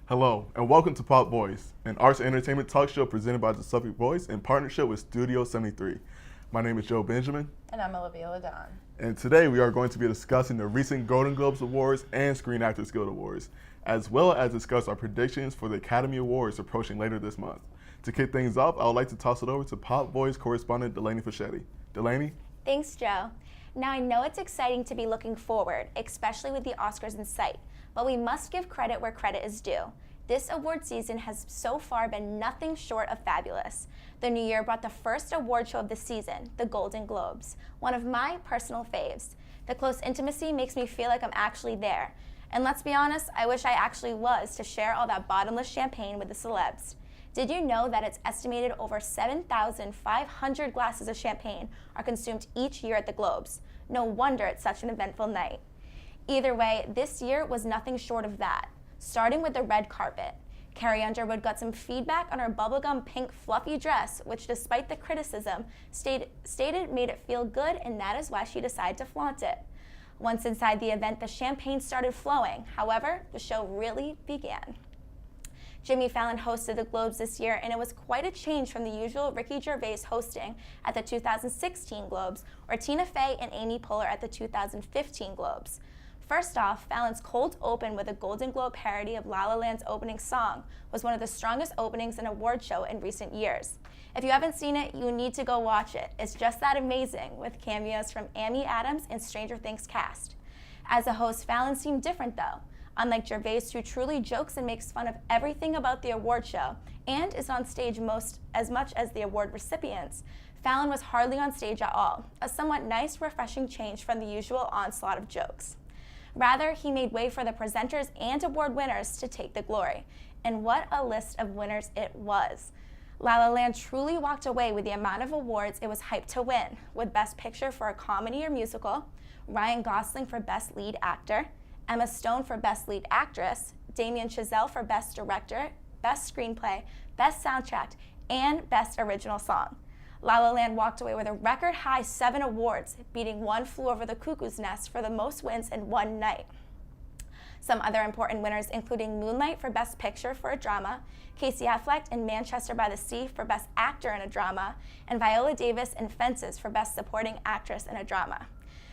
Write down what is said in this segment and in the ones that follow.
Hello, and welcome to Pop Voice, an arts and entertainment talk show presented by the Suffolk Voice in partnership with Studio 73. My name is Joe Benjamin. And I'm Olivia LeDonne. And today we are going to be discussing the recent Golden Globes Awards and Screen Actors Guild Awards, as well as discuss our predictions for the Academy Awards approaching later this month. To kick things off, I would like to toss it over to Pop Voice correspondent Delaney Fachetti. Delaney? Thanks, Joe. Now, I know it's exciting to be looking forward, especially with the Oscars in sight, but we must give credit where credit is due. This award season has so far been nothing short of fabulous. The new year brought the first award show of the season, the Golden Globes, one of my personal faves. The close intimacy makes me feel like I'm actually there. And let's be honest, I wish I actually was to share all that bottomless champagne with the celebs. Did you know that it's estimated over 7,500 glasses of champagne are consumed each year at the Globes? No wonder it's such an eventful night. Either way, this year was nothing short of that. Starting with the red carpet. Carrie Underwood got some feedback on her bubblegum pink fluffy dress, which despite the criticism, stated made it feel good, and that is why she decided to flaunt it. Once inside the event, the champagne started flowing. However, the show really began. Jimmy Fallon hosted the Globes this year, and it was quite a change from the usual Ricky Gervais hosting at the 2016 Globes, or Tina Fey and Amy Poehler at the 2015 Globes. First off, Fallon's cold open with a Golden Globe parody of La La Land's opening song was one of the strongest openings in an award show in recent years. If you haven't seen it, you need to go watch it. It's just that amazing, with cameos from Amy Adams and Stranger Things cast. As a host, Fallon seemed different though. Unlike Gervais, who truly jokes and makes fun of everything about the award show and is on stage as much as the award recipients, Fallon was hardly on stage at all, a somewhat nice, refreshing change from the usual onslaught of jokes. Rather, he made way for the presenters and award winners to take the glory. And what a list of winners it was. La La Land truly walked away with the amount of awards it was hyped to win, with Best Picture for a Comedy or Musical, Ryan Gosling for Best Lead Actor, Emma Stone for Best Lead Actress, Damien Chazelle for Best Director, Best Screenplay, Best Soundtrack, and Best Original Song. La La Land walked away with a record-high 7 awards, beating One Flew Over the Cuckoo's Nest for the most wins in one night. Some other important winners including Moonlight for Best Picture for a Drama, Casey Affleck in Manchester by the Sea for Best Actor in a Drama, and Viola Davis in Fences for Best Supporting Actress in a Drama.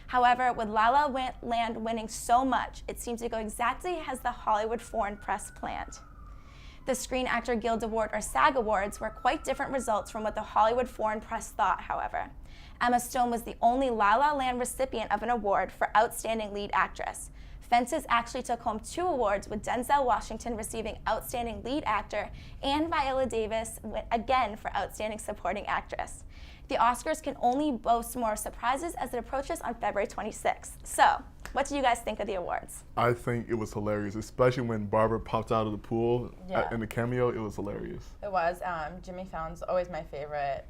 However, with La La Land winning so much, it seemed to go exactly as the Hollywood Foreign Press planned. The Screen Actor Guild Award, or SAG Awards, were quite different results from what the Hollywood Foreign Press thought, however. Emma Stone was the only La La Land recipient of an award for Outstanding Lead Actress. Fences actually took home 2 awards, with Denzel Washington receiving Outstanding Lead Actor and Viola Davis again for Outstanding Supporting Actress. The Oscars can only boast more surprises as it approaches on February 26th. So, what do you guys think of the awards? I think it was hilarious, especially when Barbara popped out of the pool in the cameo. It was hilarious. It was. Jimmy Fallon's always my favorite.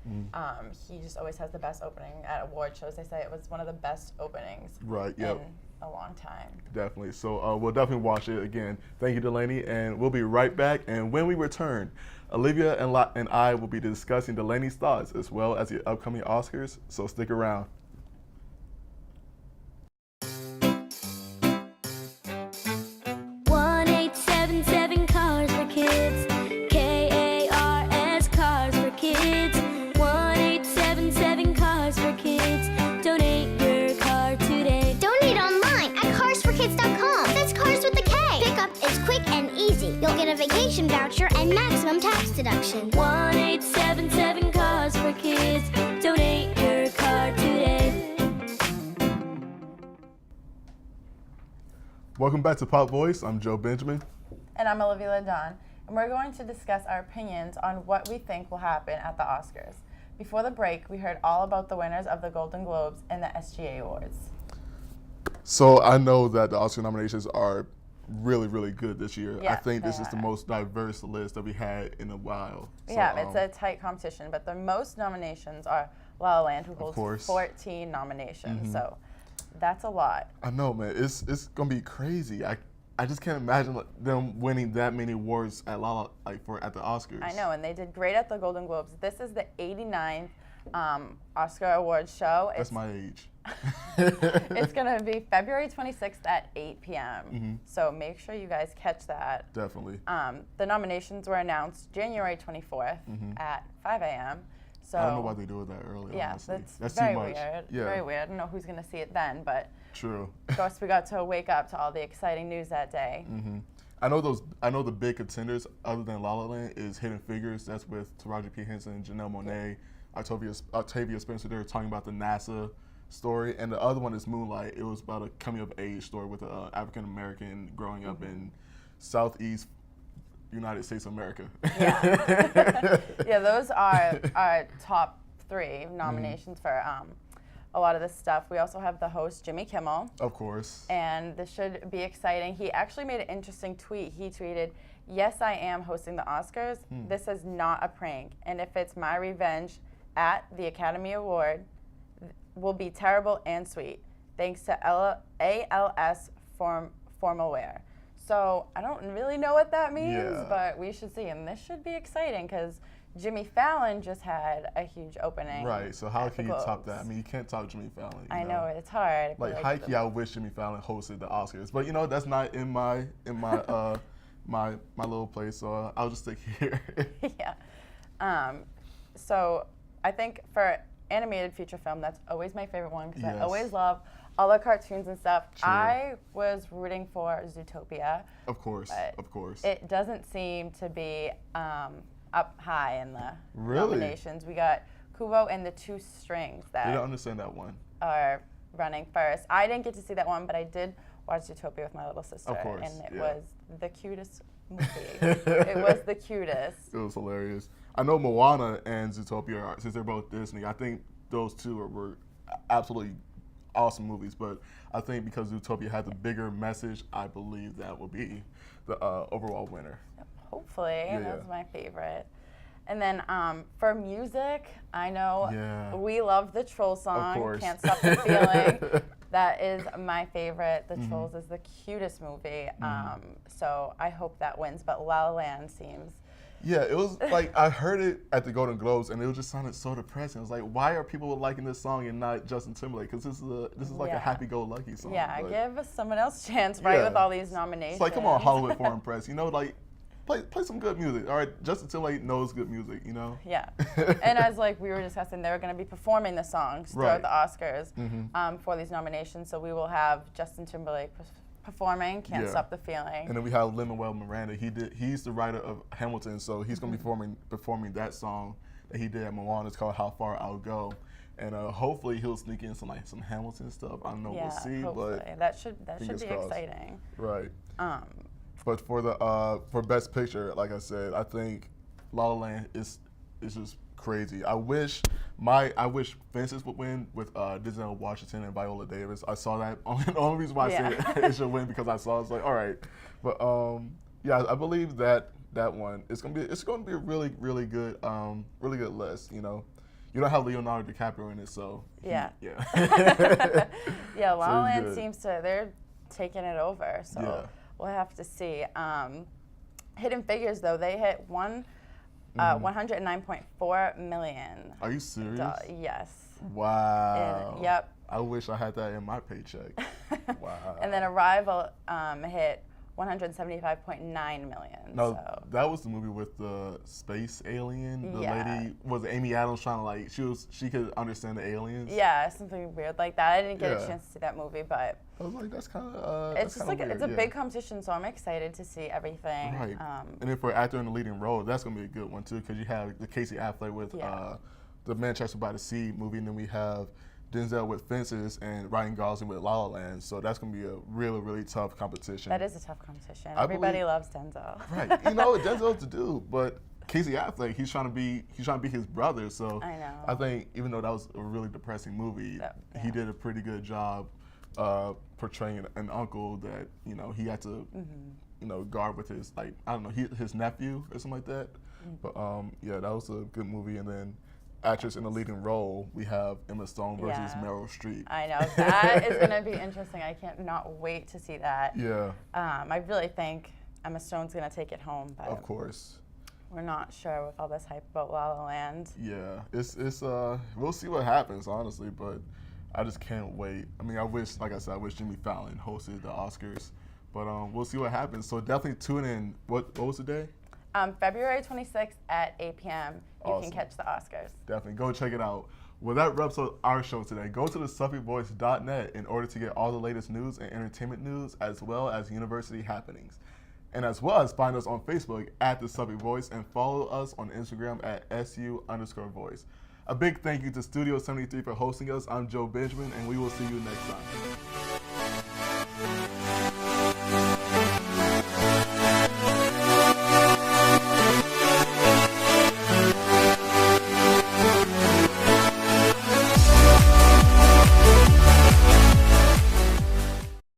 He just always has the best opening at award shows. They say it was one of the best openings in a long time. Definitely. So we'll definitely watch it again. Thank you, Delaney, and we'll be right back. And when we return, Olivia and I will be discussing Delaney's thoughts as well as the upcoming Oscars, so stick around. You'll get a vacation voucher and maximum tax deduction. 1-877-CARS-FOR-KIDS. Donate your card today. Welcome back to Pop Voice. I'm Joe Benjamin. And I'm Olivia LeDonne. And we're going to discuss our opinions on what we think will happen at the Oscars. Before the break, we heard all about the winners of the Golden Globes and the SGA Awards. So I know that the Oscar nominations are really, really good this year. Yeah, I think this is the most diverse list that we had in a while. So, yeah, it's a tight competition, but the most nominations are La La Land, who holds 14 nominations. So that's a lot. I know, man. It's gonna be crazy. I just can't imagine them winning that many awards at at the Oscars. I know, and they did great at the Golden Globes. This is the 89th Oscar Awards show. That's my age. It's going to be February 26th at 8 p.m. Mm-hmm. So make sure you guys catch that. Definitely. The nominations were announced January 24th at 5 a.m. So I don't know why they do it that early. yeah, honestly. that's too very much. weird. Yeah. Very weird. I don't know who's going to see it then, but True. of course we got to wake up to all the exciting news that day. Mm-hmm. I know the big contenders other than La La Land is Hidden Figures. That's with Taraji P. Henson, Janelle Monáe, Octavia Spencer. They're talking about the NASA story, and the other one is Moonlight. It was about a coming of age story with an African American growing up in Southeast United States of America. Yeah, yeah, those are our top 3 nominations for a lot of this stuff. We also have the host, Jimmy Kimmel. Of course. And this should be exciting. He actually made an interesting tweet. He tweeted, "Yes, I am hosting the Oscars. This is not a prank. And if it's my revenge at the Academy Award, will be terrible and sweet. Thanks to ALS formal wear." So I don't really know what that means, but we should see. And this should be exciting because Jimmy Fallon just had a huge opening. Right. So how at can the you top Globes. that? I mean, you can't top Jimmy Fallon. I know it's hard. Like high key, I wish Jimmy Fallon hosted the Oscars, but you know that's not in my my little place. So I'll just stick here. Yeah. So I think for animated feature film, that's always my favorite one because I Yes. always love all the cartoons and stuff. True. I was rooting for Zootopia. Of course. But Of course. It doesn't seem to be up high in the Really? nominations. We got Kubo and the Two Strings I that don't understand that one. are running first. I didn't get to see that one, but I did watch Zootopia with my little sister. Of course, And it yeah. was the cutest movie. It was the cutest. It was hilarious. I know Moana and Zootopia are, since they're both Disney, I think those two were absolutely awesome movies. But I think because Zootopia had the bigger message, I believe that will be the overall winner. Hopefully, Yeah. that's my favorite. And then for music, I know Yeah. we love the Troll song, course. Can't Stop the Feeling. That is my favorite. The Trolls is the cutest movie. So I hope that wins, but La La Land seems... Yeah, it was like I heard it at the Golden Globes, and it just sounded so depressing. I was like, why are people liking this song and not Justin Timberlake? Because this is like a Yeah. happy-go-lucky song. Yeah, but give someone else a chance, right, Yeah. with all these nominations. it's like, come on, Hollywood Foreign Press, you know, like play some good music. All right, Justin Timberlake knows good music, you know. Yeah, and as like we were discussing, they're going to be performing the songs throughout Right. the Oscars for these nominations. So we will have Justin Timberlake performing "Can't Yeah. Stop the Feeling." And then we have Lin-Manuel Miranda. He's the writer of Hamilton, so he's gonna be performing that song that he did at Moana. It's called "How Far I'll Go," and hopefully he'll sneak in some Hamilton stuff. I don't know, Yeah, we'll see, hopefully. but that should be fingers crossed. exciting. right. Um, But for the for Best Picture, like I said, I think La La Land is just crazy. I wish Fences would win with Denzel Washington and Viola Davis. I saw that. The only reason why I said it should win because I saw it. It's like, all right, but yeah, I believe that one it's gonna be a really good list. You know, you don't have Leonardo DiCaprio in it, so Yeah. yeah. yeah, La La So it's Land good. seems they're taking it over. So Yeah. we'll have to see. Hidden Figures though, they hit 109.4 million. Are you serious? Yes. Wow. And, yep. I wish I had that in my paycheck. Wow. And then Arrival hit 175.9 million. No, so. that was the movie with the space alien. The Yeah. lady was Amy Adams trying to like she could understand the aliens. Yeah, something weird like that. I didn't get Yeah. a chance to see that movie, but I was like, that's kind of. it's just like it's a big competition, so I'm excited to see everything. Right. And then for actor in the leading role, that's gonna be a good one too, because you have the Casey Affleck with Yeah. the Manchester by the Sea movie, and then we have Denzel with Fences and Ryan Gosling with La La Land. So that's gonna be a really tough competition. That is a tough competition. I Everybody believe- loves Denzel. Right. You know, Denzel's the dude, but Casey Affleck, he's trying to be his brother. So I know. I think even though that was a really depressing movie, he did a pretty good job portraying an uncle that he had to guard with his his nephew or something like that. But yeah, that was a good movie. And then actress in the leading role, we have Emma Stone versus Yeah. Meryl Streep. I know that is going to be interesting. I can't not wait to see that. Yeah, I really think Emma Stone's going to take it home. But of course. We're not sure with all this hype about La La Land. Yeah, it's we'll see what happens, honestly, but I just can't wait. I mean, I wish, like I said, I wish Jimmy Fallon hosted the Oscars, but we'll see what happens. So definitely tune in. What was the day? February 26th at 8 p.m. You Awesome. can catch the Oscars. Definitely go check it out. Well, that wraps up our show today. Go to the SuffolkVoice.net in order to get all the latest news and entertainment news, as well as university happenings. And as well as find us on Facebook at the Suffolk Voice and follow us on Instagram at SU_voice. A big thank you to Studio 73 for hosting us. I'm Joe Benjamin, and we will see you next time.